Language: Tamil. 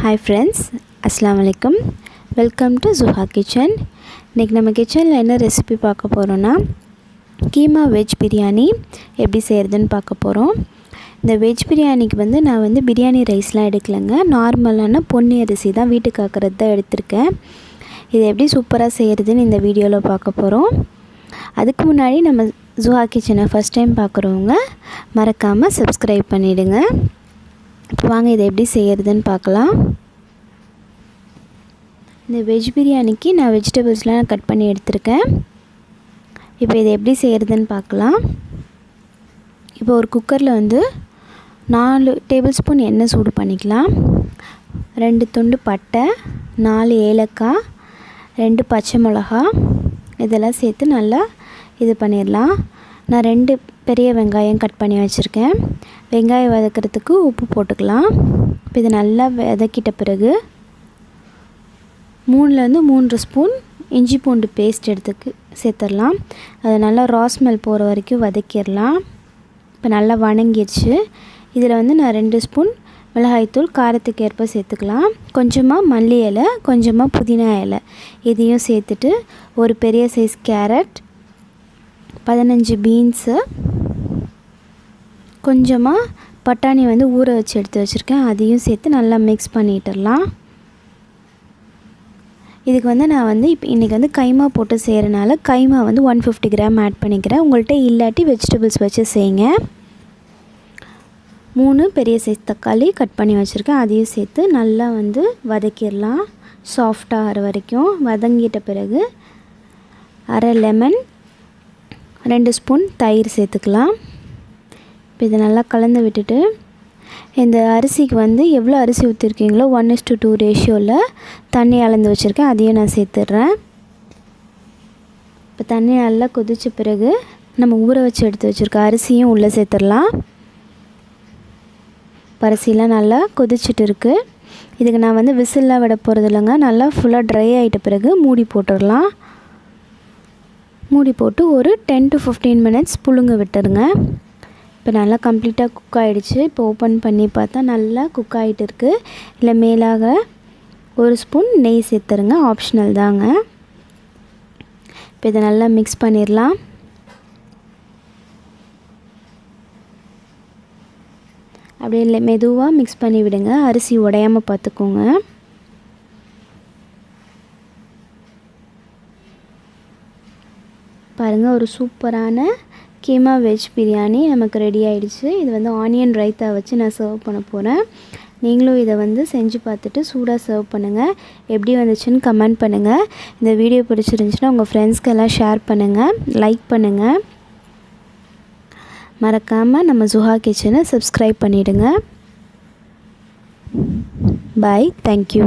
Hi friends, Assalamu alaikum. Welcome to Zuha kitchen. இன்னைக்கு நம்ம கிச்சனில் என்ன ரெசிபி பார்க்க போகிறோன்னா கீமா வெஜ் பிரியாணி எப்படி செய்கிறதுன்னு பார்க்க போகிறோம். இந்த வெஜ் பிரியாணிக்கு நான் பிரியாணி ரைஸ்லாம் எடுக்கலைங்க, நார்மலான பொன்னி அரிசி தான் வீட்டுக்கு ஆக்கிறது தான் எடுத்திருக்கேன். இதை எப்படி சூப்பராக செய்கிறதுன்னு இந்த வீடியோவில் பார்க்க போகிறோம். அதுக்கு முன்னாடி நம்ம ஜுஹா கிச்சனை ஃபஸ்ட் டைம் பார்க்குறவங்க மறக்காமல் சப்ஸ்கிரைப் பண்ணிவிடுங்க. இப்போ வாங்க இதை எப்படி செய்கிறதுன்னு பார்க்கலாம். இந்த வெஜ் பிரியாணிக்கு நான் வெஜிடபிள்ஸ்லாம் கட் பண்ணி எடுத்திருக்கேன். இப்போ இதை எப்படி செய்கிறதுன்னு பார்க்கலாம். இப்போ ஒரு குக்கரில் 4 டேபிள் ஸ்பூன் எண்ணெய் சூடு பண்ணிக்கலாம். 2 துண்டு பட்டை, 4 ஏலக்காய், 2 பச்சை மிளகா இதெல்லாம் சேர்த்து நல்லா இது பண்ணிடலாம். நான் 2 பெரிய வெங்காயம் கட் பண்ணி வச்சுருக்கேன். வெங்காயம் வதக்கிறதுக்கு உப்பு போட்டுக்கலாம். இப்போ இதை நல்லா வதக்கிட்ட பிறகு 3 ஸ்பூன் இஞ்சி பூண்டு பேஸ்ட் சேர்த்துடலாம். அதை நல்லா ரா ஸ்மெல் போகிற வரைக்கும் வதக்கிடலாம். இப்போ நல்லா வணங்கிடுச்சு. இதில் நான் 2 ஸ்பூன் மிளகாய்த்தூள் காரத்துக்கு ஏற்ப சேர்த்துக்கலாம். கொஞ்சமாக மல்லி இலை, கொஞ்சமாக புதினா இலை இதையும் சேர்த்துட்டு ஒரு பெரிய சைஸ் கேரட், 15 பீன்ஸு, கொஞ்சமாக பட்டாணி ஊற வச்சு எடுத்து வச்சுருக்கேன், அதையும் சேர்த்து நல்லா மிக்ஸ் பண்ணிட்டுடலாம். இதுக்கு நான் இப்போ இன்றைக்கி கைமா போட்டு செய்கிறனால கைமா 150 கிராம் ஆட் பண்ணிக்கிறேன். உங்கள்கிட்ட இல்லாட்டி வெஜிடபிள்ஸ் வச்சு செய்யுங்க. 3 பெரிய சைஸ் தக்காளி கட் பண்ணி வச்சுருக்கேன், அதையும் சேர்த்து நல்லா வதக்கிடலாம். சாஃப்டாக ஆகிற வரைக்கும் வதங்கிட்ட பிறகு அரை லெமன், 2 ஸ்பூன் தயிர் சேர்த்துக்கலாம். இப்போ இதை நல்லா கலந்து விட்டுட்டு இந்த அரிசிக்கு எவ்வளோ அரிசி ஊற்றிருக்கீங்களோ 1:2 ரேஷியோவில் தண்ணி அளந்து வச்சுருக்கேன், அதையும் நான் சேர்த்துட்றேன். இப்போ தண்ணி நல்லா கொதித்த பிறகு நம்ம ஊற வச்சு எடுத்து வச்சுருக்க அரிசியும் உள்ளே சேர்த்துடலாம். அரிசிலாம் நல்லா கொதிச்சுட்டு இருக்குது. இதுக்கு நான் விசில்லாம் விட போகிறது இல்லைங்க, நல்லா ஃபுல்லாக ட்ரை ஆகிட்ட பிறகு மூடி போட்டுடலாம். மூடி போட்டு ஒரு 10 to 15 மினிட்ஸ் புழுங்க விட்டுருங்க. இப்போ நல்லா கம்ப்ளீட்டாக குக் ஆகிடுச்சு. இப்போ ஓப்பன் பண்ணி பார்த்தா நல்லா குக் ஆகிட்டு இருக்குது. இல்லை மேலாக 1 ஸ்பூன் நெய் சேர்த்துருங்க, ஆப்ஷனல் தாங்க. இப்போ இதை நல்லா மிக்ஸ் பண்ணிடலாம். அப்படியே இல்லை மெதுவாக மிக்ஸ் பண்ணி விடுங்க, அரிசி உடையாமல் பார்த்துக்கோங்க. பாருங்கள், ஒரு சூப்பரான கீமா வெஜ் பிரியாணி நமக்கு ரெடி ஆகிடுச்சு. இது ஆனியன் ரைத்தா வச்சு நான் சர்வ் பண்ண போகிறேன். நீங்களும் இதை செஞ்சு பார்த்துட்டு சூடாக சர்வ் பண்ணுங்கள். எப்படி வந்துச்சுன்னு கமெண்ட் பண்ணுங்கள். இந்த வீடியோ பிடிச்சிருந்துச்சுன்னா உங்கள் ஃப்ரெண்ட்ஸ்க்கெல்லாம் ஷேர் பண்ணுங்கள், லைக் பண்ணுங்கள். மறக்காமல் நம்ம ஜுஹா கிச்சனை சப்ஸ்கிரைப் பண்ணிவிடுங்க. பாய், தேங்க்யூ.